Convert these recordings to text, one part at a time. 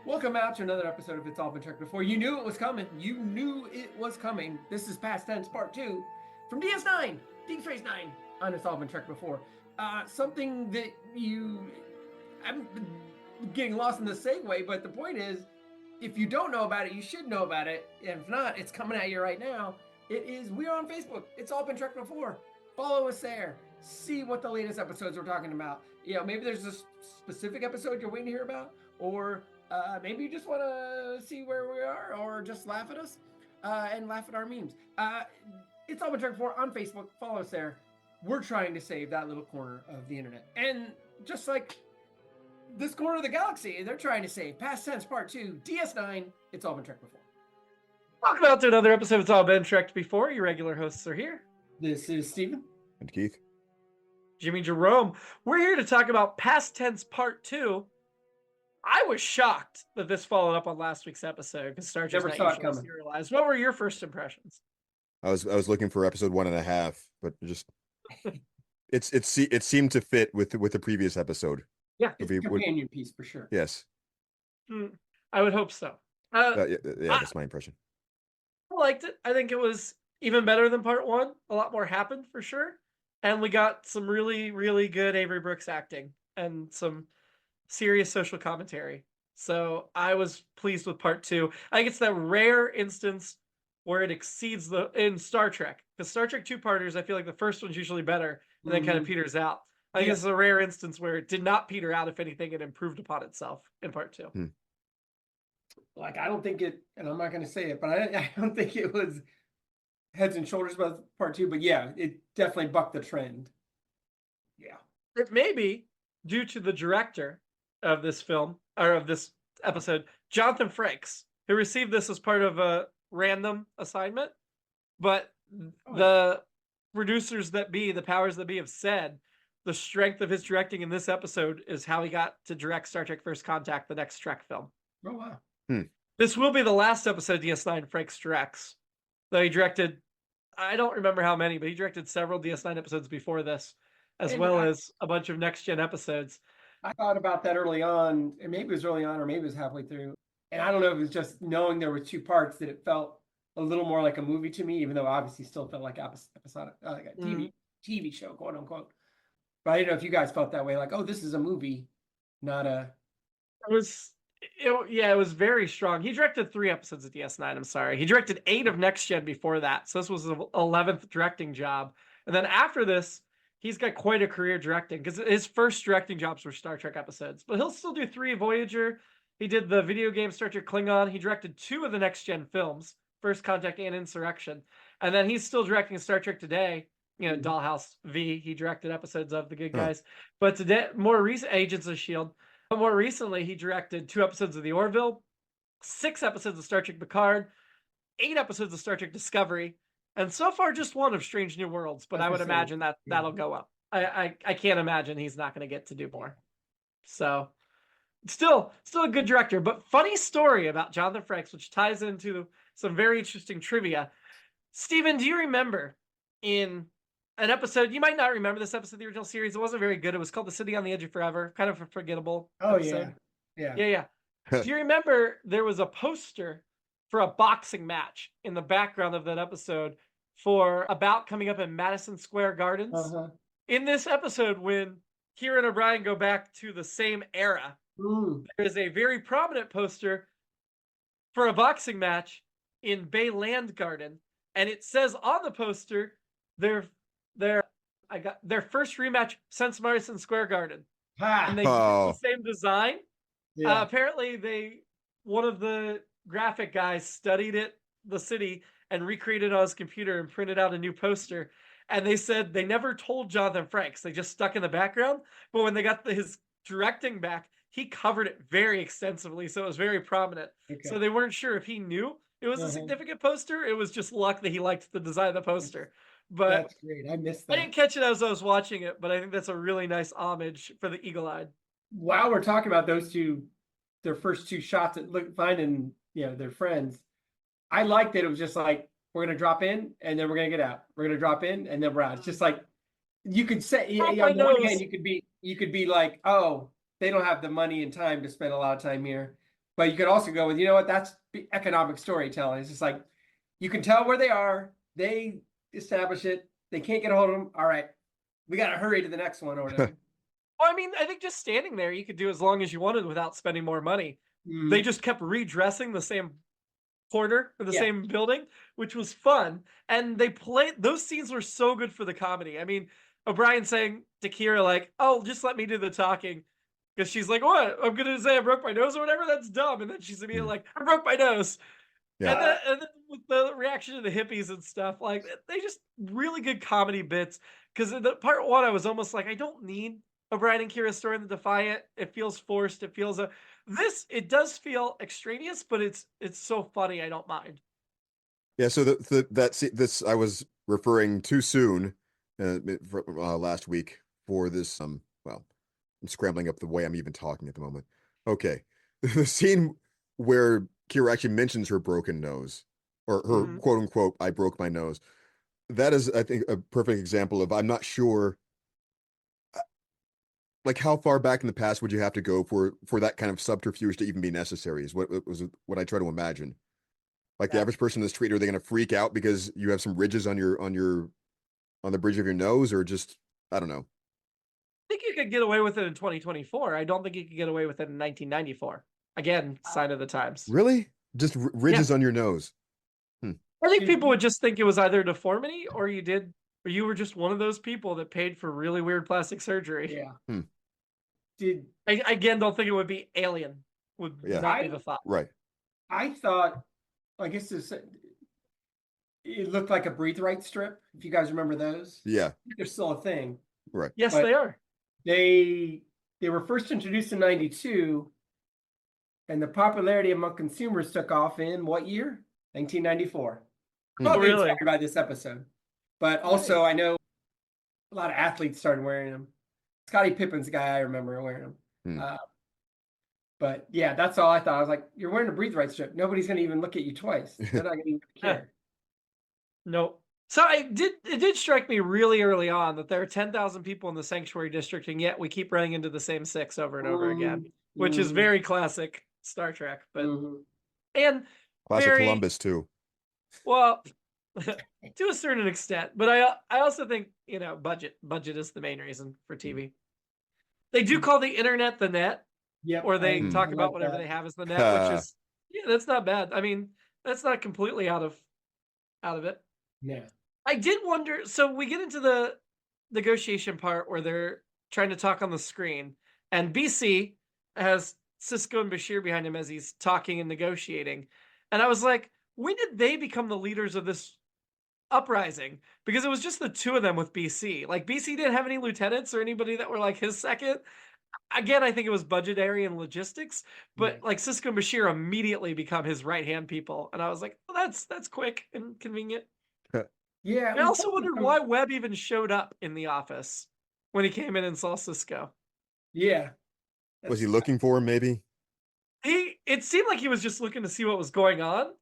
Welcome out to another episode of It's All Been Checked Before. You knew it was coming. You knew it was coming. This is Past Tense Part 2 from DS9, Deep Space Nine, on It's All Been Checked Before. Something that I'm getting lost in the segue, but the point is, if you don't know about it, you should know about it. If not, it's coming at you right now. We're on Facebook. It's All Been Checked Before. Follow us there. See what the latest episodes we're talking about. Maybe there's a specific episode you're waiting to hear about, or maybe you just want to see where we are, or just laugh at us and laugh at our memes. It's All Been Checked Before on Facebook. Follow us there. We're trying to save that little corner of the internet. And just like this corner of the galaxy, they're trying to save Past Tense Part 2, DS9, It's All Been Checked Before. Welcome out to another episode of It's All Been Checked Before. Your regular hosts are here. This is Steven. And Keith. Jimmy-Jerome. We're here to talk about Past Tense Part 2. I was shocked that this followed up on last week's episode because Star Trek's Never saw it coming. Serialized. What were your first impressions? I was looking for episode 1.5, but it seemed to fit with the previous episode. Yeah, it's a companion piece for sure. Yes. I would hope so. Yeah, that's my impression. I liked it. I think it was even better than Part 1. A lot more happened for sure. And we got some really, really good Avery Brooks acting and some serious social commentary. So I was pleased with Part 2. I think it's that rare instance where it exceeds in Star Trek. Because Star Trek two-parters, I feel like the first one's usually better and then kind of peters out. I think it's a rare instance where it did not peter out. If anything, it improved upon itself in Part 2. Like, I don't think it, and I'm not going to say it, but I don't think it was heads and shoulders above Part 2. But yeah, it definitely bucked the trend. Yeah. It may be due to the director of this film, or of this episode, Jonathan Frakes, who received this as part of a random assignment. But the producers that be, the powers that be, have said the strength of his directing in this episode is how he got to direct Star Trek First Contact, the next Trek film. Oh, wow. This will be the last episode DS9 Frakes directs. Though he directed, I don't remember how many, but he directed several DS9 episodes before this, as well as a bunch of next-gen episodes. I thought about that early on, and maybe it was early on or maybe it was halfway through. And I don't know if it was just knowing there were two parts that it felt a little more like a movie to me, even though obviously still felt like episodic, like a TV show, quote unquote. But I didn't know if you guys felt that way, like, oh, this is a movie, not a... It was very strong. He directed 3 episodes of DS9, I'm sorry. He directed 8 of Next Gen before that, so this was the 11th directing job. And then after this, he's got quite a career directing, because his first directing jobs were Star Trek episodes. But he'll still do 3 Voyager. He did the video game Star Trek Klingon. He directed 2 of the Next Gen films, First Contact and Insurrection. And then he's still directing Star Trek Today. Dollhouse V, he directed episodes of The Good Guys. But today, more recent, Agents of S.H.I.E.L.D. But more recently, he directed 2 episodes of The Orville, 6 episodes of Star Trek Picard, 8 episodes of Star Trek Discovery, and so far just 1 of Strange New Worlds. But I would imagine that'll go up. I can't imagine he's not going to get to do more. So, still a good director. But funny story about Jonathan Frakes, which ties into some very interesting trivia. Steven, do you remember in an episode, you might not remember this episode of the original series. It wasn't very good. It was called The City on the Edge of Forever. Kind of a forgettable episode. Yeah. Do you remember there was a poster for a boxing match in the background of that episode for a bout coming up in Madison Square Gardens? In this episode, when Kira and O'Brien go back to the same era, there is a very prominent poster for a boxing match in Bay Land Garden. And it says on the poster, their first rematch since Madison Square Garden. And they use the same design. Apparently one of the graphic guys studied the city and recreated it on his computer and printed out a new poster. And they said they never told Jonathan Frakes. They just stuck in the background. But when they got his directing back, he covered it very extensively. So it was very prominent. So they weren't sure if he knew it was a significant poster. It was just luck that he liked the design of the poster. But that's great. I missed that. I didn't catch it as I was watching it, but I think that's a really nice homage for the eagle-eyed. While we're talking about those two, their first 2 shots at finding their friends, I liked that it was just like, we're gonna drop in and then we're gonna get out. We're gonna drop in and then we're out. It's just like, you could say on one hand, you could be like, oh, they don't have the money and time to spend a lot of time here. But you could also go with, you know what, that's economic storytelling. It's just like, you can tell where they are. They establish it. They can't get a hold of them. All right, we got to hurry to the next one or whatever. Well, I mean, I think just standing there, you could do as long as you wanted without spending more money. They just kept redressing the same corner or the same building, which was fun. And they played, those scenes were so good for the comedy. I mean, O'Brien saying to Kira, like, oh, just let me do the talking. Because she's like, what? I'm going to say I broke my nose or whatever? That's dumb. And then she's immediately like, I broke my nose. Yeah. And then with the reaction of the hippies and stuff, like, they just really good comedy bits. Because in the part one, I was almost like, I don't need O'Brien and Kira story in the Defiant. It feels forced. It feels it does feel extraneous, but it's so funny. I don't mind. Yeah. So this I was referring too soon last week for this. Well, I'm scrambling up the way I'm even talking at the moment. Okay, the scene where Kira actually mentions her broken nose, or her quote unquote, I broke my nose. That is, I think, a perfect example of, I'm not sure, like, how far back in the past would you have to go for that kind of subterfuge to even be necessary, is what I try to imagine. Like, the average person in the street, are they going to freak out because you have some ridges on the bridge of your nose, or just, I don't know. I think you could get away with it in 2024. I don't think you could get away with it in 1994. Again, sign of the times. Really? Just ridges on your nose? I think people would just think it was either deformity or you were just one of those people that paid for really weird plastic surgery. Yeah. I again don't think it would be alien. Would not be the thought. Right. I thought, I guess it looked like a breathe right strip. If you guys remember those. Yeah. They're still a thing. Right. Yes, they are. They were first introduced in 92, and the popularity among consumers took off in what year? 1994. Oh, really? Inspired by this episode. But also, I know a lot of athletes started wearing them. Scottie Pippen's the guy I remember wearing them. But yeah, that's all I thought. I was like, you're wearing a breathe right strip. Nobody's going to even look at you twice. They're not going to even care. No. So it did strike me really early on that there are 10,000 people in the sanctuary district, and yet we keep running into the same 6 over and over again, which is very classic Star Trek. But and classic Columbus too. Well, to a certain extent, but I also think, budget is the main reason for TV. They do call the internet the net, or they talk about whatever they have as the net, which is that's not bad. I mean, that's not completely out of it. Yeah. I did wonder, so we get into the negotiation part where they're trying to talk on the screen, and BC has Sisko and Bashir behind him as he's talking and negotiating. And I was like, when did they become the leaders of this uprising? Because it was just the two of them with BC. Like, BC didn't have any lieutenants or anybody that were like his second. Again, I think it was budgetary and logistics, but like Sisko and Bashir immediately become his right-hand people. And I was like, well, that's quick and convenient. Yeah. I also wondered why Webb even showed up in the office when he came in and saw Sisko. Yeah. Was he looking for him, maybe? It seemed like he was just looking to see what was going on.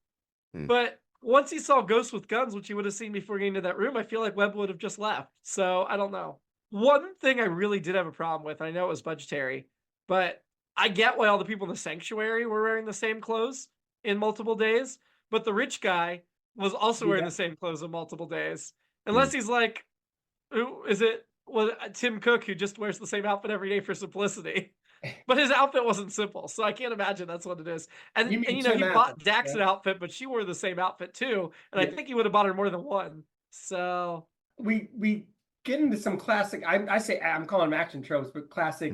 But once he saw ghosts with guns, which he would have seen before getting into that room, I feel like Webb would have just left. So I don't know. One thing I really did have a problem with, I know it was budgetary, but I get why all the people in the sanctuary were wearing the same clothes in multiple days, but the rich guy was also wearing the same clothes in multiple days. Unless he's like, Tim Cook, who just wears the same outfit every day for simplicity. But his outfit wasn't simple, so I can't imagine that's what it is. And he bought Dax an outfit, but she wore the same outfit too. And I think he would have bought her more than one. So we get into some classic, I'm calling them action tropes, but classic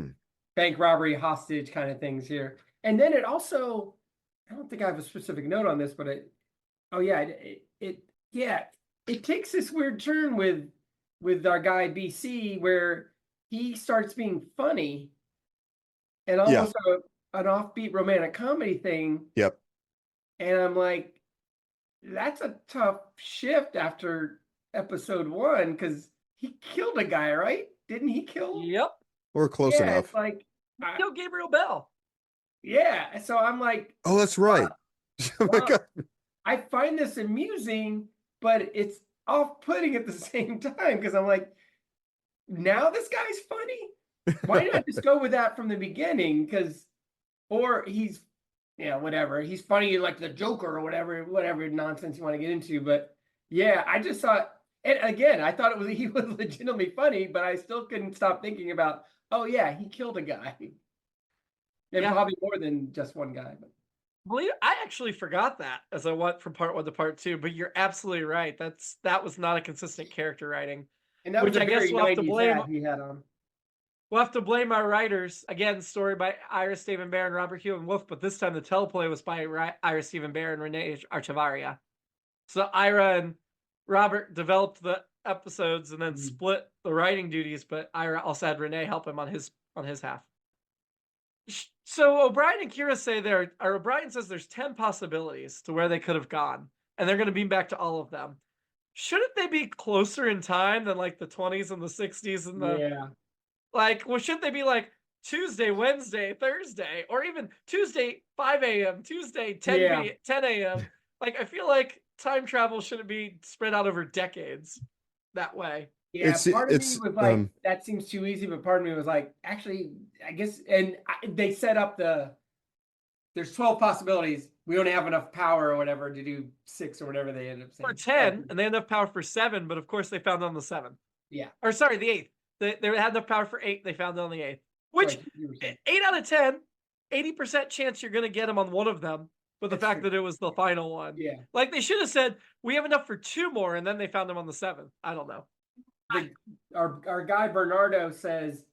bank robbery, hostage kind of things here. And then it also, I don't think I have a specific note on this, but it takes this weird turn with our guy BC where he starts being funny and almost an offbeat romantic comedy thing. Yep. And I'm like, that's a tough shift after episode 1 because he killed a guy, right? Didn't he kill? Yep. Or close enough. It's like, killed Gabriel Bell. Yeah. So I'm like, oh, that's right. Oh my God. I find this amusing, but it's off-putting at the same time because I'm like, now this guy's funny? Why not just go with that from the beginning? Or he's yeah, whatever. He's funny like the Joker or whatever nonsense you want to get into. But yeah, I just thought, and again, I thought he was legitimately funny, but I still couldn't stop thinking about, oh yeah, he killed a guy, and Yeah. probably more than just one guy. But Believe I actually forgot that as I went from part 1 to part 2, but you're absolutely right. That was not a consistent character writing, and that which was a I guess very we'll have to 90s blame. hat he had on. We'll have to blame our writers. Again, story by Ira Steven Bear and Robert Hugh and Wolf, but this time the teleplay was by Ira Steven Bear and Renee Archivaria. So Ira and Robert developed the episodes and then split the writing duties, but Ira also had Renee help him on his half. So O'Brien and Kira say O'Brien says there's 10 possibilities to where they could have gone, and they're going to beam back to all of them. Shouldn't they be closer in time than like the 20s and the 60s and the well, shouldn't they be like Tuesday, Wednesday, Thursday, or even Tuesday 5 a.m., Tuesday 10 a.m. Like I feel like time travel shouldn't be spread out over decades that way. Yeah, part of me was like, that seems too easy, but part of me was like, actually, I guess, and they set up there's 12 possibilities. We only have enough power or whatever to do 6 or whatever they end up saying. For 10, and they had enough power for 7, but of course they found on the 7th. Yeah. Or sorry, the 8th. They had enough power for 8, they found it on the 8th. Which, 8 out of 10, 80% chance you're going to get them on one of them, but the fact that it was the final one. Yeah. Like they should have said, we have enough for 2 more, and then they found them on the 7th. I don't know. Our guy Bernardo says,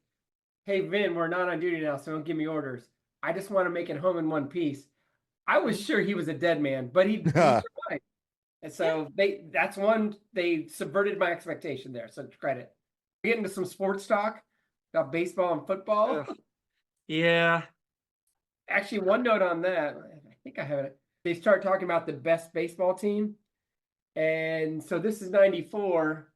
hey, Vin, we're not on duty now, so don't give me orders. I just want to make it home in one piece. I was sure he was a dead man, but he survived. And so they subverted my expectation there. So credit. We get into some sports talk about baseball and football. Yeah. Actually, one note on that, I think I have it. They start talking about the best baseball team. And so this is 94.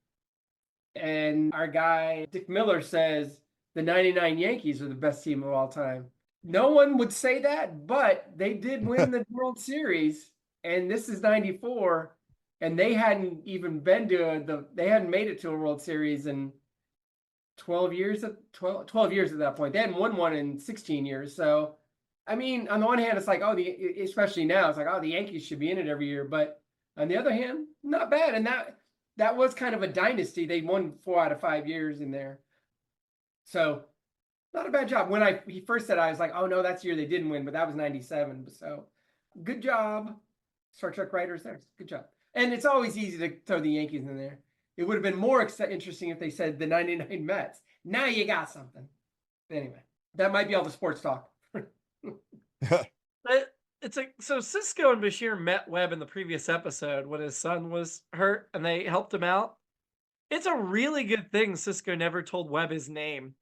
And our guy, Dick Miller, says the 99 Yankees are the best team of all time. No one would say that, but they did win the World Series. And this is 94. And they hadn't even been to they hadn't made it to a World Series in 12 years at 12 years at that point. They hadn't won one in 16 years. So, I mean, on the one hand, it's like, especially now, it's like, the Yankees should be in it every year. But on the other hand, not bad. And that was kind of a dynasty. They won 4 out of 5 years in there. So, not a bad job. When he first said, I was like, oh no, that's the year they didn't win, but that was 97. So, good job, Star Trek writers there. Good job. And it's always easy to throw the Yankees in there. It would have been more interesting if they said the 99 Mets. Now you got something. Anyway, that might be all the sports talk. It's like, so Sisko and Bashir met Webb in the previous episode when his son was hurt and they helped him out. It's a really good thing Sisko never told Webb his name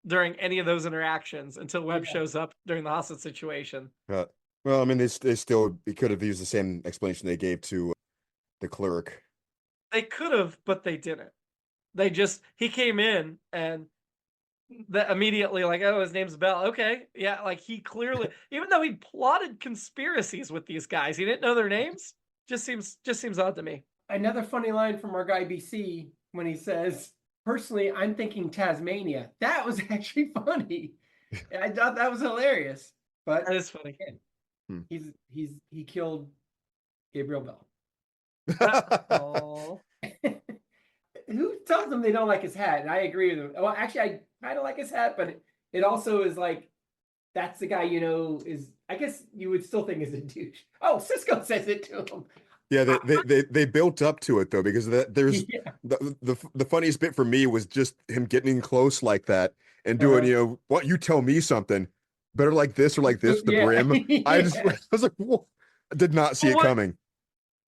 during any of those interactions until Webb shows up during the hostage situation. Well, I mean, they could have used the same explanation they gave to the clerk. They could have, but they didn't. He came in and immediately like, oh, his name's Bell. Okay. Yeah. Like he clearly, even though he plotted conspiracies with these guys, he didn't know their names. Just seems odd to me. Another funny line from our guy BC when he says, personally, I'm thinking Tasmania. That was actually funny. I thought that was hilarious. But that is funny. Again, he killed Gabriel Bell. Who tells them they don't like his hat? And I agree with him. Well, actually, I kind of like his hat, but it also is like, that's the guy, is, I guess you would still think is a douche. Oh, Sisko says it to him. Yeah, they built up to it though, because there's the funniest bit for me was just him getting close like that and doing, what, you tell me something better like this or like this, the brim. I was like, whoa. I did not see it coming.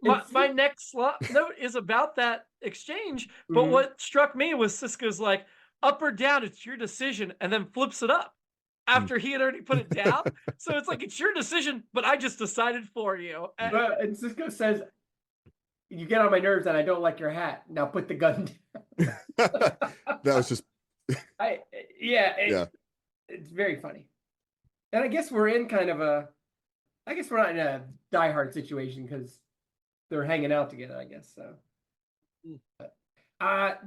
My next note is about that exchange, but what struck me was Sisko's like, up or down, it's your decision, and then flips it up after he had already put it down. So it's like, it's your decision, but I just decided for you. And Sisko says, you get on my nerves and I don't like your hat. Now put the gun down. That was just... It's very funny. And I guess we're in kind of I guess we're not in a Die Hard situation because they're hanging out together, I guess. So, our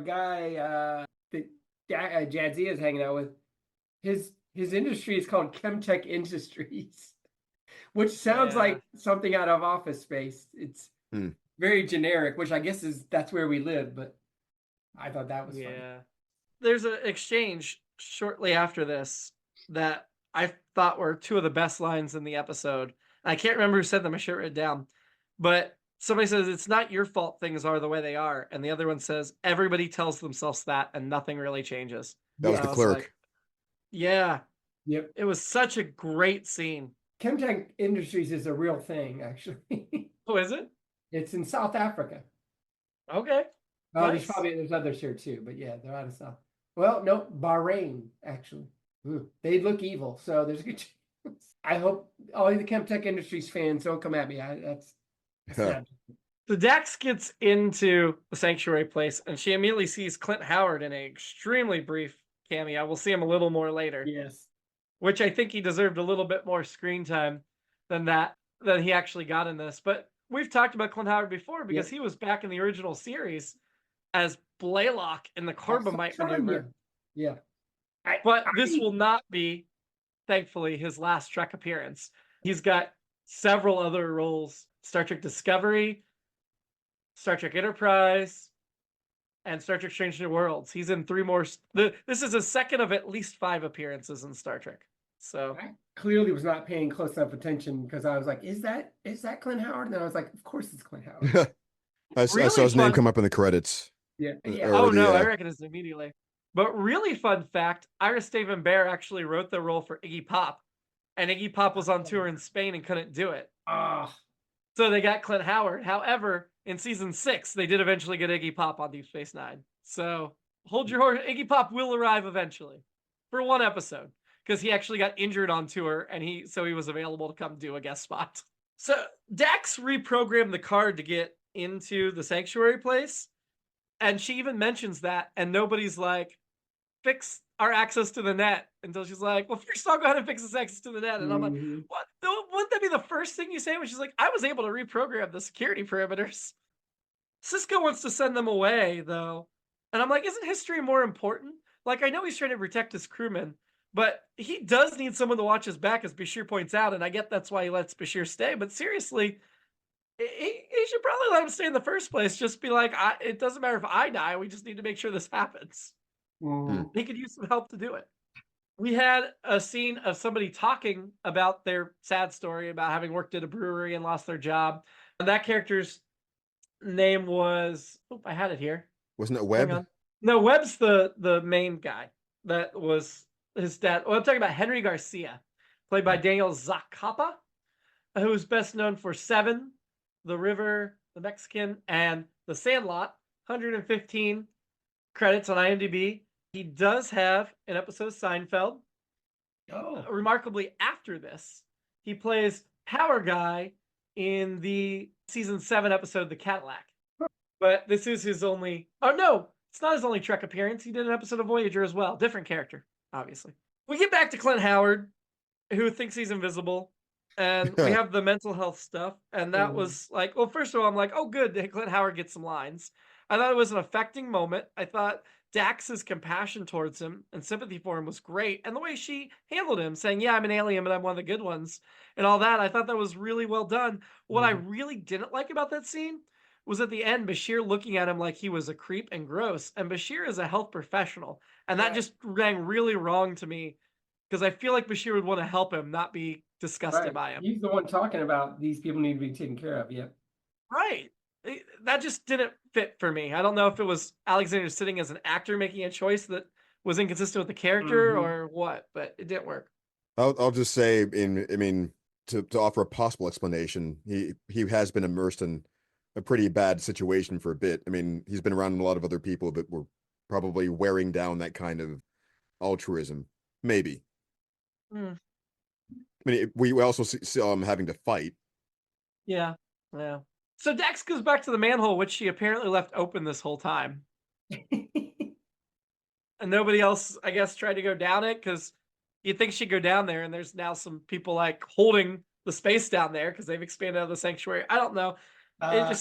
guy, that Jadzia is hanging out with, his His industry is called Chemtech Industries, which sounds Yeah. like something out of Office Space. It's very generic, which I guess that's where we live, but I thought that was funny. Yeah. There's an exchange shortly after this that I thought were two of the best lines in the episode. I can't remember who said them. I should write it down. But somebody says, "It's not your fault things are the way they are." And the other one says, "Everybody tells themselves that and nothing really changes." That was Yeah. the I was clerk. like, yeah. Yep. It was such a great scene. Chemtech Industries is a real thing, actually. Oh, is it? It's in South Africa. Okay. There's Nice. there's others here too, but yeah, they're out of South. Well, no, Bahrain actually. They look evil, so there's a good chance. I hope all the Chemtech Industries fans don't come at me. That's sad. So Dax gets into the sanctuary place, and she immediately sees Clint Howard in an extremely brief cameo. We'll see him a little more later. Yes. Which I think he deserved a little bit more screen time than he actually got in this. But we've talked about Clint Howard before because he was back in the original series as Blaylock in the Corbomite maneuver. Yeah. But this will not be, thankfully, his last Trek appearance. He's got several other roles: Star Trek Discovery, Star Trek Enterprise, and Star Trek Strange New Worlds. He's in 3 more. This is his second of at least 5 appearances in Star Trek. So I clearly was not paying close enough attention because I was like, is that Clint Howard? And then I was like, of course it's Clint Howard. I saw his name come up in the credits. Yeah. Oh, no, I recognize it immediately. But really fun fact, Iris Daven Bear actually wrote the role for Iggy Pop. And Iggy Pop was on tour in Spain and couldn't do it. So they got Clint Howard. However, in season 6, they did eventually get Iggy Pop on Deep Space Nine. So hold your horse. Iggy Pop will arrive eventually for 1 episode because he actually got injured on tour and he was available to come do a guest spot. So Dax reprogrammed the card to get into the sanctuary place. And she even mentions that, and nobody's like, fix our access to the net, until she's like, well, first I'll go ahead and fix this access to the net. And I'm like, what? Wouldn't that be the first thing you say when she's like, I was able to reprogram the security perimeters? Sisko wants to send them away, though. And I'm like, isn't history more important? Like, I know he's trying to protect his crewmen, but he does need someone to watch his back, as Bashir points out, and I get that's why he lets Bashir stay. But seriously, he should probably let him stay in the first place. Just be like, it doesn't matter if I die. We just need to make sure this happens. He could use some help to do it. We had a scene of somebody talking about their sad story about having worked at a brewery and lost their job. And that character's name was, I had it here. Wasn't it Webb? No, Webb's the main guy. That was his dad. Well, I'm talking about Henry Garcia, played by Daniel Zacapa, who is best known for Seven, The River, The Mexican, and The Sandlot. 115 credits on IMDb. He does have an episode of Seinfeld. Remarkably, after this, he plays Power Guy in the season 7 episode The Cadillac. But this is his only... Oh, no! It's not his only Trek appearance. He did an episode of Voyager as well. Different character, obviously. We get back to Clint Howard, who thinks he's invisible. And we have the mental health stuff. And that was like... Well, first of all, I'm like, oh, good. Clint Howard gets some lines. I thought it was an affecting moment. I thought Dax's compassion towards him and sympathy for him was great. And the way she handled him, saying, yeah, I'm an alien, but I'm one of the good ones, and all that, I thought that was really well done. What I really didn't like about that scene was at the end, Bashir looking at him like he was a creep and gross. And Bashir is a health professional. And that just rang really wrong to me because I feel like Bashir would want to help him, not be disgusted by him. He's the one talking about these people need to be taken care of. Yep. Right. That just didn't fit for me. I don't know if it was Alexander sitting as an actor making a choice that was inconsistent with the character or what, but it didn't work. I'll just say, to offer a possible explanation, he has been immersed in a pretty bad situation for a bit. I mean, he's been around a lot of other people that were probably wearing down that kind of altruism. Maybe. I mean, we also see him having to fight. Yeah. So Dax goes back to the manhole, which she apparently left open this whole time. And nobody else, I guess, tried to go down it because you'd think she'd go down there, and there's now some people like holding the space down there because they've expanded out of the sanctuary. I don't know. Uh,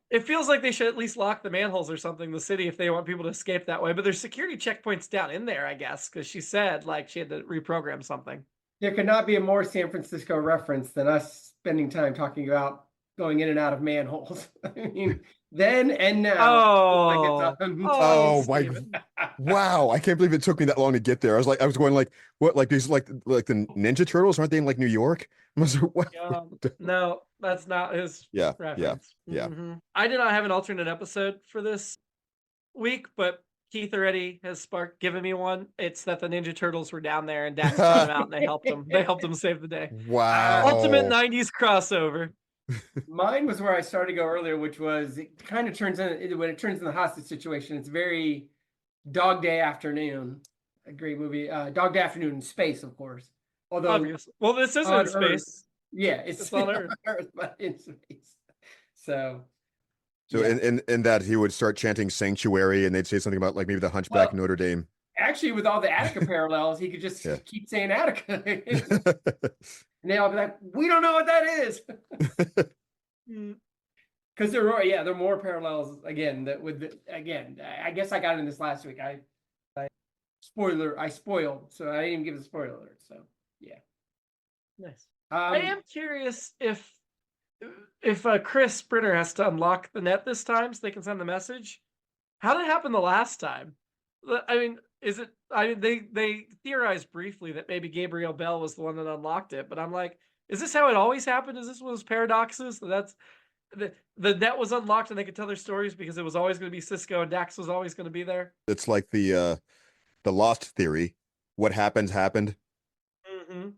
it feels like they should at least lock the manholes or something in the city if they want people to escape that way. But there's security checkpoints down in there, I guess, because she said like she had to reprogram something. there could not be a more San Francisco reference than us spending time talking about going in and out of manholes. I mean, then and now. Oh, Oh my! Steven. Wow, I can't believe it took me that long to get there. I was going like, what? Like these, like the Ninja Turtles, aren't they in like New York? I was like, what? No, that's not his Yeah, reference. yeah. Mhm. I did not have an alternate episode for this week, but Keith already has given me one. It's that the Ninja Turtles were down there and Dax brought them out and they helped him. They helped him save the day. Wow. Ultimate 90s crossover. Mine was where I started to go earlier, which was it kind of turns in when it turns in the hostage situation. It's very Dog Day Afternoon, a great movie. Dog Day Afternoon in space, of course. Although, obviously, well, this is on in space. Earth. Yeah, it's on Earth. but in space. So yeah. in that he would start chanting sanctuary, and they'd say something about like maybe the Hunchback of Notre Dame. Actually, with all the Attica parallels, he could just keep saying Attica. And they'll be like, we don't know what that is. Because there are more parallels again I guess I got in this last week. I spoiled, so I didn't even give a spoiler alert. So yeah. Nice. I am curious if Chris Sprinter has to unlock the net this time so they can send the message. How did it happen the last time? I mean, they theorized briefly that maybe Gabriel Bell was the one that unlocked it, but I'm like, is this how it always happened? Is this one of those paradoxes? That's the net was unlocked and they could tell their stories because it was always going to be Cisco and Dax was always going to be there. It's like the Lost theory. What happened. Mm-hmm.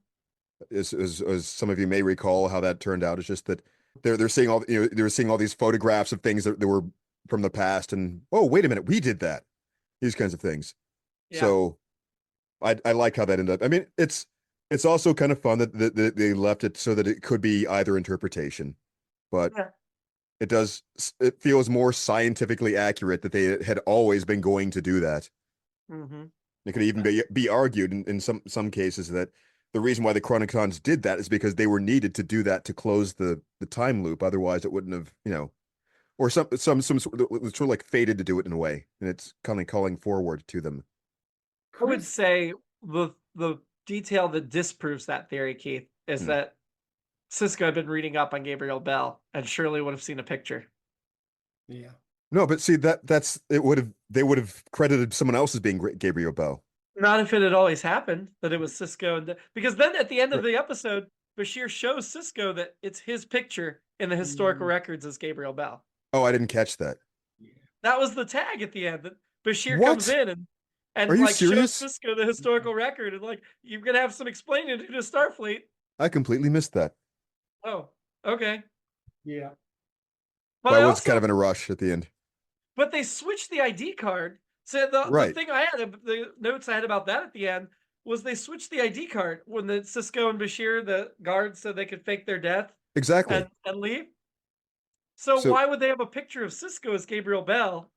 As some of you may recall, how that turned out is just that they're seeing they were seeing all these photographs of things that were from the past, and oh, wait a minute, we did that. These kinds of things. Yeah. So I like how that ended up. I mean, it's also kind of fun that they left it so that it could be either interpretation, but it feels more scientifically accurate that they had always been going to do that. Mm-hmm. It could even be argued in some cases that the reason why the Chronicons did that is because they were needed to do that to close the time loop. Otherwise, it wouldn't have, or some sort of like fated to do it in a way, and it's kind of calling forward to them. I would say the detail that disproves that theory, Keith, is that Cisco had been reading up on Gabriel Bell and surely would have seen a picture. Yeah. No, but see they would have credited someone else as being Gabriel Bell. Not if it had always happened that it was Cisco, because then at the end of the episode, Bashir shows Cisco that it's his picture in the historical records as Gabriel Bell. Oh, I didn't catch that. That was the tag at the end that Bashir comes in and Are you like serious? shows Cisco the historical record and like you're gonna have some explaining to do to Starfleet. I completely missed that. Oh, okay. Yeah. But I was kind of in a rush at the end. But they switched the ID card. So the thing I had, the notes I had about that at the end was they switched the ID card when the Cisco and Bashir, the guards, said they could fake their death. Exactly. And leave. So why would they have a picture of Cisco as Gabriel Bell?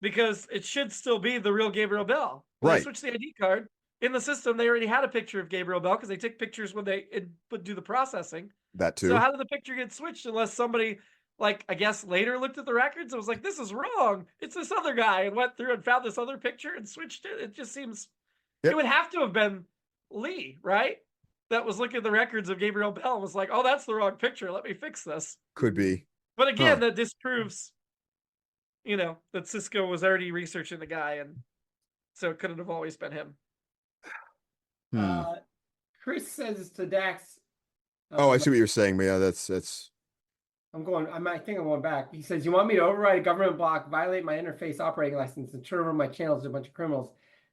Because it should still be the real Gabriel Bell. When they switched the ID card in the system, they already had a picture of Gabriel Bell because they took pictures when they would do the processing. That too. So how did the picture get switched unless somebody, like, I guess later looked at the records and was like, this is wrong. It's this other guy, and went through and found this other picture and switched it. It just seems it would have to have been Lee, right? That was looking at the records of Gabriel Bell and was like, oh, that's the wrong picture. Let me fix this. Could be. But again, that disproves, that Cisco was already researching the guy, and so it couldn't have always been him. Chris says to Dax. I see what you're saying, but yeah, that's. I think I'm going back. He says, "You want me to override a government block, violate my interface operating license, and turn over my channels to a bunch of criminals?"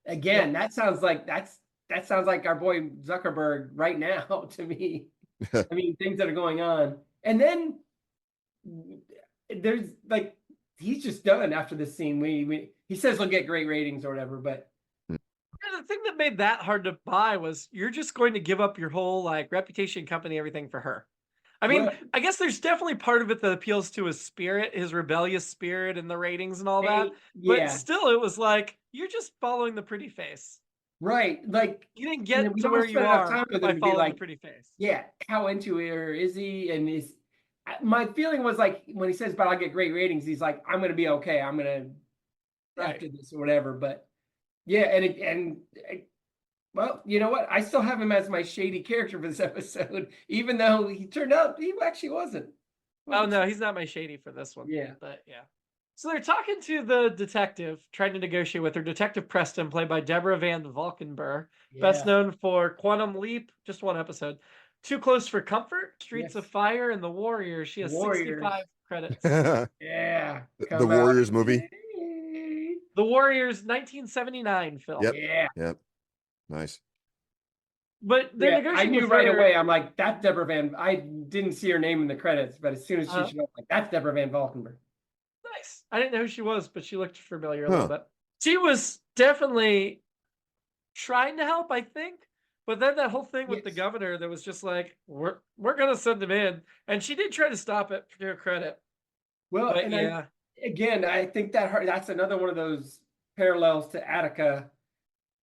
Again, that sounds like our boy Zuckerberg right now to me. I mean, things that are going on, and then there's like he's just done after this scene. He says he'll get great ratings or whatever, but. The thing that made that hard to buy was you're just going to give up your whole like reputation, company, everything for her. I mean, I guess there's definitely part of it that appeals to his spirit, his rebellious spirit and the ratings and all that. But still, it was like, you're just following the pretty face. Right. Like, you didn't get to where you are by following the pretty face. Yeah. How into her is he? And My feeling was like when he says, "But I'll get great ratings," he's like, "I'm gonna be okay. I'm gonna Right. after this or whatever." But yeah, well, you know what? I still have him as my shady character for this episode, even though he turned out he actually wasn't. Oh no, he's not my shady for this one. Yeah. But yeah. So they're talking to the detective, trying to negotiate with her. Detective Preston, played by Deborah Van Valkenburg, best Yeah. known for Quantum Leap, just one episode. Too Close for Comfort, Streets of Yes. Fire, and The Warriors. She has Warriors. 65 credits. The Yeah. Warriors movie. The Warriors 1979 film. Yep. Yeah. Yep. Nice. But they're Yeah, I negotiating knew with right her. away. I'm like, that's Deborah Van. I didn't see her name in the credits, but as soon as she showed up, like, that's Deborah Van Valkenburg. Nice. I didn't know who she was, but she looked familiar a Huh. little bit. She was definitely trying to help, I think. But then that whole thing with the Yes. governor that was just like, we're gonna send him in. And she did try to stop it, to her credit. Well, But and yeah. I think that's another one of those parallels to Attica.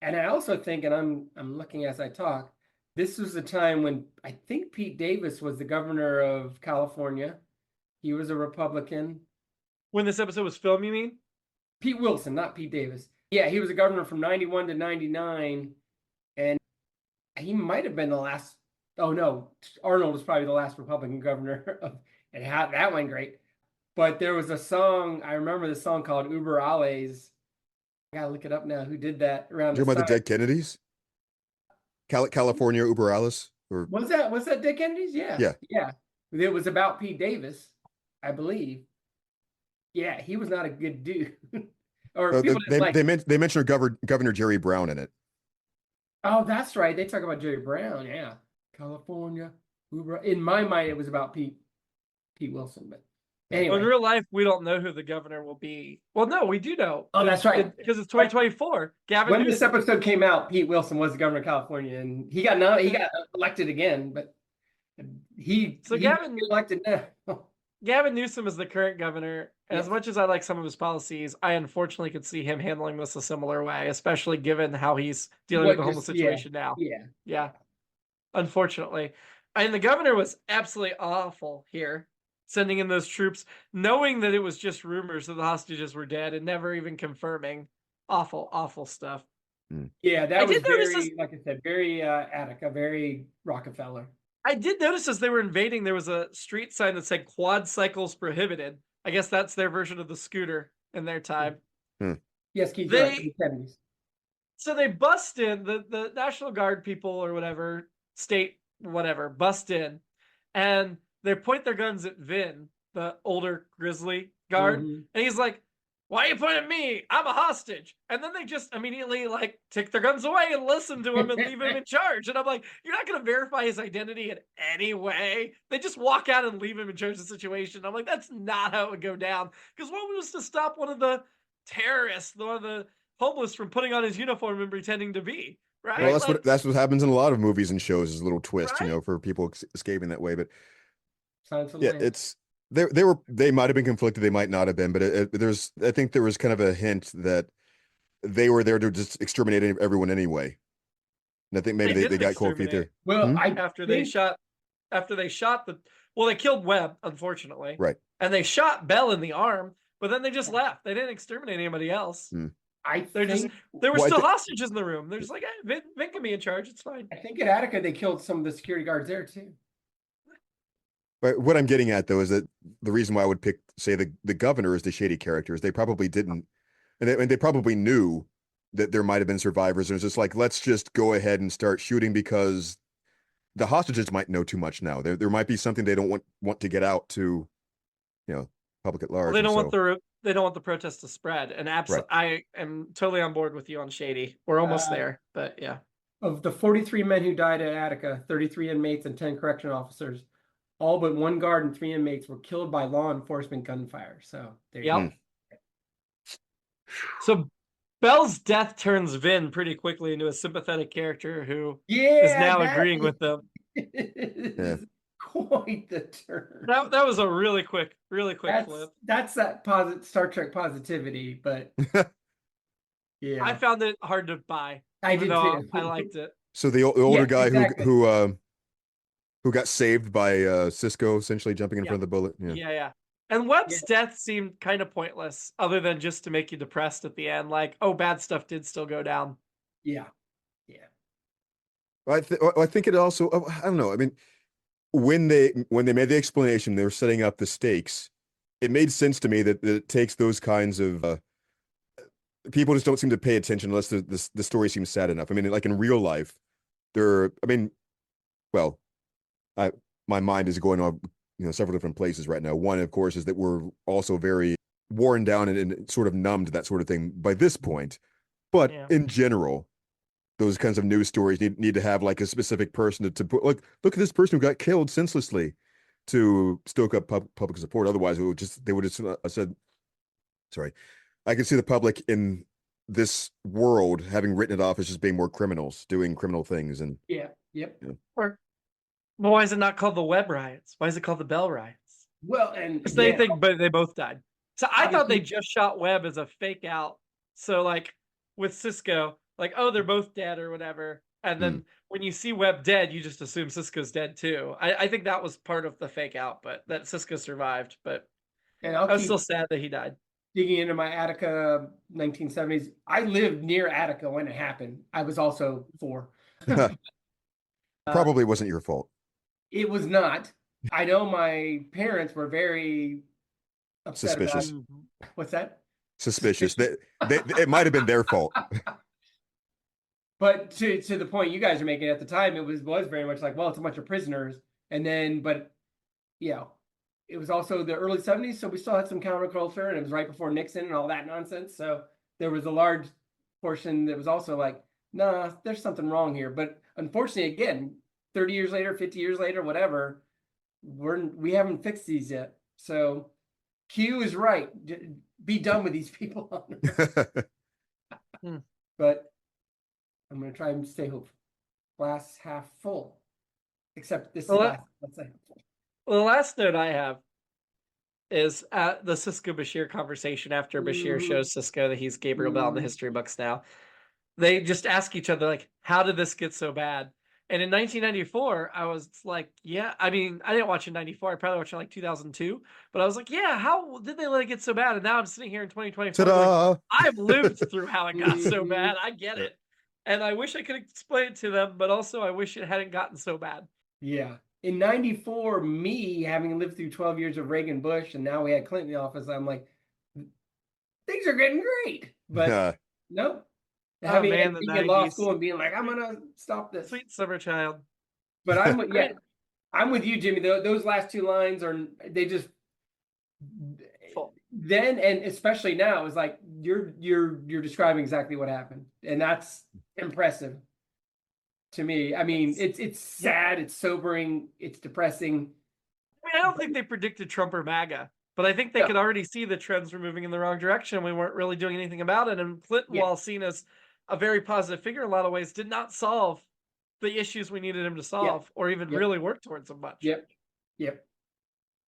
And I also think, and I'm looking as I talk, this was the time when I think Pete Davis was the governor of California. He was a Republican. When this episode was filmed, you mean? Pete Wilson, not Pete Davis. Yeah, he was a governor from 91 to 99. And he might have been the last. Oh no, Arnold was probably the last Republican governor and that went great. But there was a song, I remember the song called Uber Alles. I gotta look it up now. Who did that around You this talking about the time? Dead Kennedys? California Uber Alice? Or Was that Dick Kennedy's? Yeah. Yeah. Yeah. It was about Pete Davis, I believe. Yeah, he was not a good dude. Or people didn't like. they mentioned Governor Jerry Brown in it. Oh, that's right. They talk about Jerry Brown. Yeah, California. Uber. In my mind, it was about Pete Wilson. But anyway, In real life, we don't know who the governor will be. Well, no, we do know. Oh, that's right. Because it's 2024. Gavin when Newsom. this episode came out, Pete Wilson was the governor of California, and he got elected again. But he Gavin elected now. Gavin Newsom is the current governor. And as much as I like some of his policies, I unfortunately could see him handling this a similar way, especially given how he's dealing with the homeless situation now. Yeah. Unfortunately. And the governor was absolutely awful here, sending in those troops, knowing that it was just rumors that the hostages were dead and never even confirming. Awful, awful stuff. Yeah, that was very, like I said, very Attica, very Rockefeller. I did notice as they were invading, there was a street sign that said quad cycles prohibited. I guess that's their version of the scooter in their time. Yes, Keith, right, in the 70s. So they bust in, the National Guard people or whatever, state whatever, bust in, and they point their guns at Vin, the older grizzly guard, and he's like, "Why are you pointing at me? I'm a hostage." And then they just immediately like take their guns away and listen to him and leave him in charge. And I'm like, you're not going to verify his identity in any way. They just walk out and leave him in charge of the situation. I'm like, that's not how it would go down. Because what was to stop one of the terrorists, one of the homeless, from putting on his uniform and pretending to be, right? Well, that's what happens in a lot of movies and shows, is a little twist, right? for people escaping that way. But yeah, it's they might have been conflicted, they might not have been, but I think there was kind of a hint that they were there to just exterminate everyone anyway. And I think maybe they got cold feet there. Well, they killed Webb, unfortunately, right? And they shot Bell in the arm, but then they just left. They didn't exterminate anybody else. There were still hostages in the room. They're just like, hey, Vin can be in charge. It's fine. I think at Attica they killed some of the security guards there too. But what I'm getting at, though, is that the reason why I would pick, say, the governor is the shady character is they probably didn't, and they probably knew that there might have been survivors. And it's just like, let's just go ahead and start shooting because the hostages might know too much now. There might be something they don't want to get out to, public at large. Well, they don't want the protest to spread. And I am totally on board with you on shady. We're almost there, but yeah. Of the 43 men who died at Attica, 33 inmates and 10 correctional officers, all but one guard and 3 inmates were killed by law enforcement gunfire. So there you go. So Bell's death turns Vin pretty quickly into a sympathetic character who is now agreeing with them. Quite the turn. That was a really quick flip. That's that Star Trek positivity, but yeah, I found it hard to buy. I did too. I liked it. So the older guy who who got saved by Cisco essentially jumping in Yeah. front of the bullet. Yeah. And Webb's death seemed kind of pointless, other than just to make you depressed at the end. Like, oh, bad stuff did still go down. Yeah. I think it also, I don't know. I mean, when they made the explanation, they were setting up the stakes. It made sense to me that it takes those kinds of people just don't seem to pay attention unless the story seems sad enough. I mean, like in real life, I mean, well, my mind is going on, several different places right now. One, of course, is that we're also very worn down and sort of numbed to that sort of thing by this point. But in general, those kinds of news stories need to have like a specific person to put, like, look at this person who got killed senselessly, to stoke up public support. Otherwise, they would have said, sorry, I can see the public in this world having written it off as just being more criminals doing criminal things. And Or, well, why is it not called the Webb riots? Why is it called the Bell riots? Well, and they think, but they both died. So I thought they just shot Webb as a fake out. So like with Cisco, like, oh, they're both dead or whatever. And then when you see Webb dead, you just assume Cisco's dead too. I think that was part of the fake out, but that Cisco survived. But I was still sad that he died. Digging into my Attica 1970s. I lived near Attica when it happened. I was also 4. Probably wasn't your fault. It was not. I know my parents were very upset Suspicious. about it. What's that? Suspicious. It might have been their fault. But to the point you guys are making at the time, it was very much like, well, it's a bunch of prisoners. And then, but yeah, it was also the early 70s. So we still had some counterculture, and it was right before Nixon and all that nonsense. So there was a large portion that was also like, nah, there's something wrong here. But unfortunately, again, 30 years later, 50 years later, whatever, we haven't fixed these yet. So Q is right. Be done with these people. But I'm going to try and stay hopeful. Glass half full. Except this is last. Let's say. Well, the last note I have is at the Cisco Bashir conversation after Bashir shows Cisco that he's Gabriel Bell in the history books now. They just ask each other, like, how did this get so bad? And in 1994, I was like, yeah, I mean, I didn't watch it in 94. I probably watched it in like 2002. But I was like, yeah, how did they let it get so bad? And now I'm sitting here in 2024. Like, I've lived through how it got so bad. I get it. And I wish I could explain it to them, but also I wish it hadn't gotten so bad. Yeah. In 94, me having lived through 12 years of Reagan Bush, and now we had Clinton in the office, I'm like, things are getting great. But nope. Having being in law school and being like, I'm gonna stop this. Sweet summer child. But I'm with you, Jimmy. Those last 2 lines they just then, and especially now, is like you're describing exactly what happened, and that's impressive to me. I mean, it's sad, it's sobering, it's depressing. I mean, I don't think they predicted Trump or MAGA. But I think they could already see the trends were moving in the wrong direction. We weren't really doing anything about it. And Clinton, while seen as a very positive figure in a lot of ways, did not solve the issues we needed him to solve or even really work towards them much. Yep.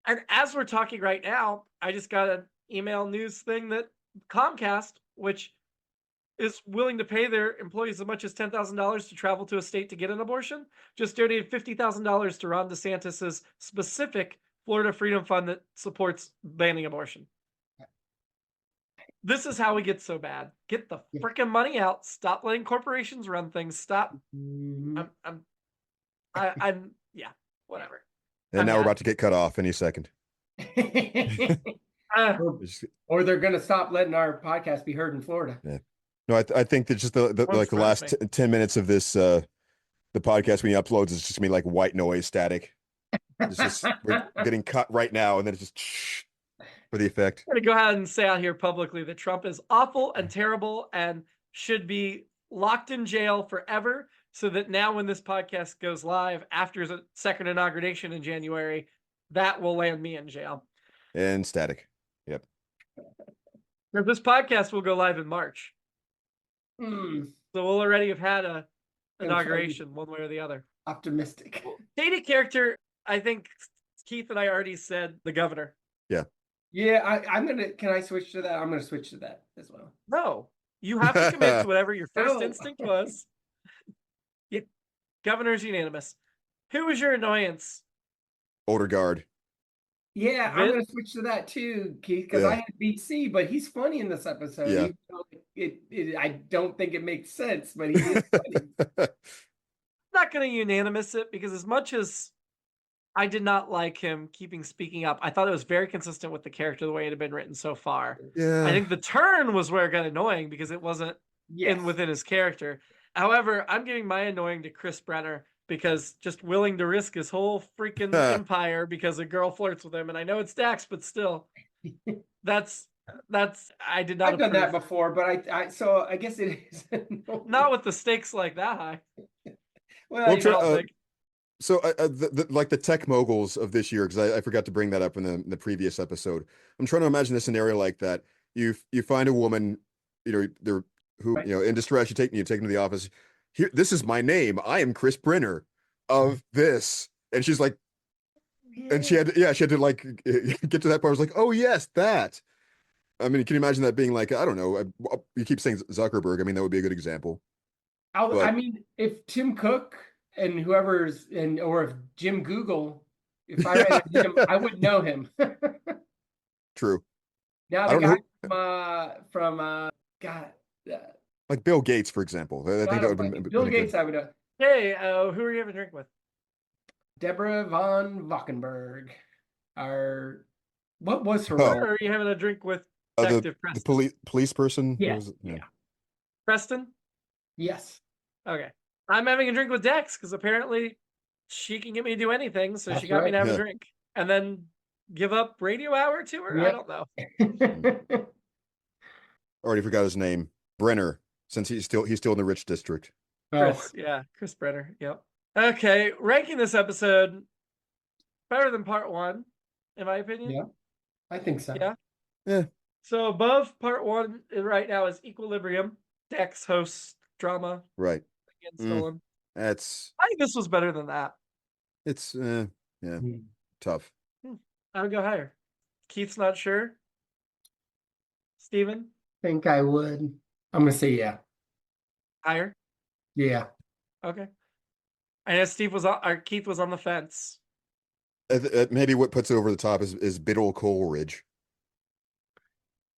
And as we're talking right now, I just got an email news thing that Comcast, which is willing to pay their employees as much as $10,000 to travel to a state to get an abortion, just donated $50,000 to Ron DeSantis's specific Florida Freedom Fund that supports banning abortion. This is how we get so bad. Get the freaking money out. Stop letting corporations run things. Stop. Whatever. And now we're about to get cut off any second. Or they're going to stop letting our podcast be heard in Florida. Yeah. No, I think that just the last 10 minutes of this, the podcast when he uploads is just gonna be like white noise static. It's just, we're getting cut right now, and then it's just for the effect. I'm going to go ahead and say out here publicly that Trump is awful and terrible and should be locked in jail forever, so that now when this podcast goes live after the second inauguration in January, that will land me in jail. And static. Yep. This podcast will go live in March. So we'll already have had a inauguration one way or the other. Optimistic. Dated character, I think Keith and I already said the governor. Yeah, can I switch to that? I'm gonna switch to that as well. No, you have to commit to whatever your first instinct was. Yeah, governor's unanimous. Who was your annoyance? Older guard. Yeah, I'm Vin? gonna switch to that too, Keith, because I Yeah. had BC, but he's funny in this episode. Yeah. Even though I don't think it makes sense, but he is funny. I'm not going to unanimous it because as much as I did not like him speaking up, I thought it was very consistent with the character the way it had been written so far. Yeah. I think the turn was where it got annoying because it wasn't Yes. within his character. However, I'm giving my annoying to Chris Brenner because just willing to risk his whole freaking empire because a girl flirts with him. And I know it's Dax, but still, that's I did not. I've done that approve. before, but so I guess it is annoying. Not with the stakes like that high. Well, Well, you know, So, like the tech moguls of this year, because I forgot to bring that up in the previous episode. I'm trying to imagine a scenario like that. You find a woman, they're who Right. in distress. You take them to the office. Here, this is my name. I am Chris Brenner of this, and she's like, and she had to like get to that part. I was like, oh yes, that. I mean, can you imagine that being like, I don't know. You keep saying Zuckerberg. I mean, that would be a good example. I mean, if Tim Cook and whoever's or if Jim Google, if I ran into him, I wouldn't know him. True. Now I the don't guy from God, Like Bill Gates, for example. I think that would have been Bill been Gates. good. I would know. Hey, who are you having a drink with? Deborah von Valkenburg. What was her Oh. role? Or are you having a drink with The Detective Preston? police person. Yeah. What was it? Yeah. Preston? Yes. Okay. I'm having a drink with Dex because apparently she can get me to do anything, so That's she got me to have right. a Yeah. drink. And then give up radio hour to her? I Yep. don't know. Already forgot his name. Brenner, since he's still in the rich district. Chris, Chris Brenner. Yep. Okay, ranking this episode better than part one, in my opinion. Yeah, I think so. Yeah. Yeah. So above part one right now is Equilibrium. Dex hosts drama Right. against Nolan. That's I think this was better than that. it's tough. I would go higher. Keith's not sure. Steven? Think I would. I'm gonna say yeah. Higher? Yeah. Okay. I know Keith was on the fence. Maybe what puts it over the top is Biddle Coleridge.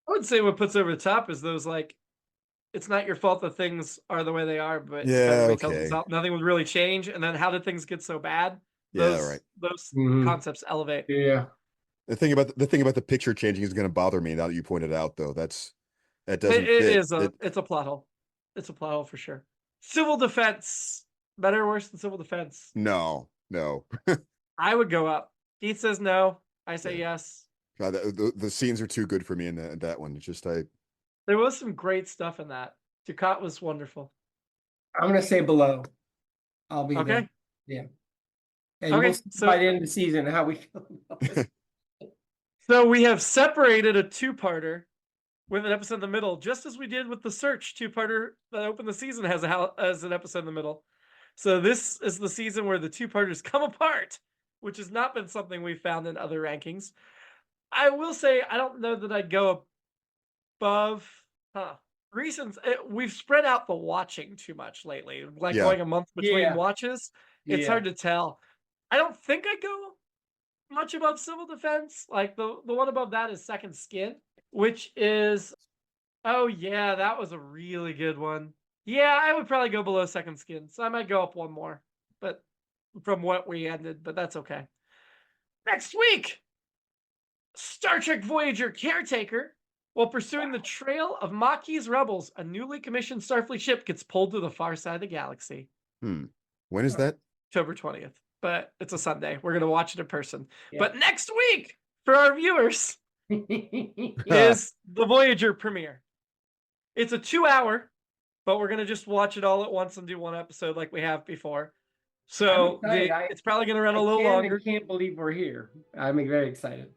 I would say what puts over the top is those like, it's not your fault that things are the way they are, but Yeah, tells okay. us nothing would really change. And then how did things get so bad? Yeah, right. Those Mhm. concepts elevate. Yeah. The thing about the picture changing is going to bother me now that you pointed out, though. That doesn't It fit. is it's a plot hole. It's a plot hole for sure. Civil defense, better or worse than civil defense? No. I would go up. Keith says no. I say yes. God, the scenes are too good for me in that one. It's just There was some great stuff in that. Ducat was wonderful. I'm gonna say below. I'll be Okay. there. Yeah. And Okay, we'll see so- by the end of the season how we feel about this. So we have separated a two-parter with an episode in the middle, just as we did with the Search two-parter that opened the season as an episode in the middle. So this is the season where the two-parters come apart, which has not been something we've found in other rankings. I will say I don't know that I'd go above. Reasons we've spread out the watching too much lately, like Yeah. going a month between Yeah. watches. It's Yeah. hard to tell. I don't think I'd go much above civil defense. Like the one above that is Second Skin, which is, oh yeah, that was a really good one. Yeah, I would probably go below Second Skin, so I might go up one more, but from what we ended, but that's okay. Next week, Star Trek Voyager Caretaker, while pursuing the trail of Maquis rebels, a newly commissioned Starfleet ship gets pulled to the far side of the galaxy. When is that? October 20th, but it's a Sunday. We're going to watch it in person. Yeah. But next week, for our viewers, is the Voyager premiere. It's a 2-hour, but we're going to just watch it all at once and do one episode like we have before. So I'm excited. it's probably going to run a I little longer. can't believe we're here. I'm very excited.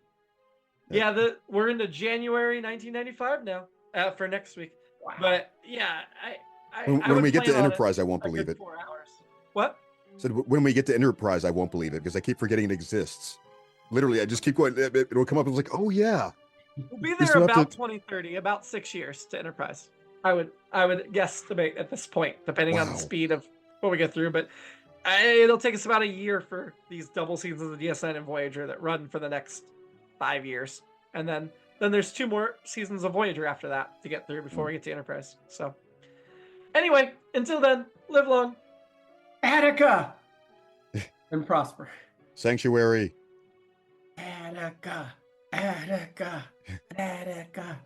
Yeah, we're into January 1995 now for next week. Wow. But yeah, I When would we get to plan on Enterprise, I won't a believe good it. 4 hours. What? So when we get to Enterprise, I won't believe it because I keep forgetting it exists. Literally, I just keep going. It'll come up and it's like, oh yeah. We'll be We there still have about to- 2030, about 6 years to Enterprise. I would guesstimate at this point, depending on the Wow. speed of what we get through. But It'll take us about a year for these double seasons of the DS9 and Voyager that run for the next 5 years. And then there's 2 more seasons of Voyager after that to get through before we get to Enterprise. So anyway, until then, live long. Attica! And prosper. Sanctuary. Attica. Attica. Attica.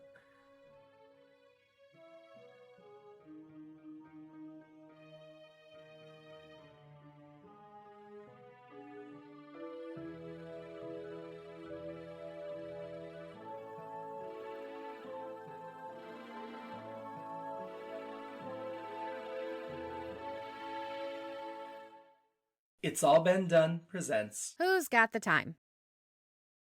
It's All Been Done presents Who's got the time?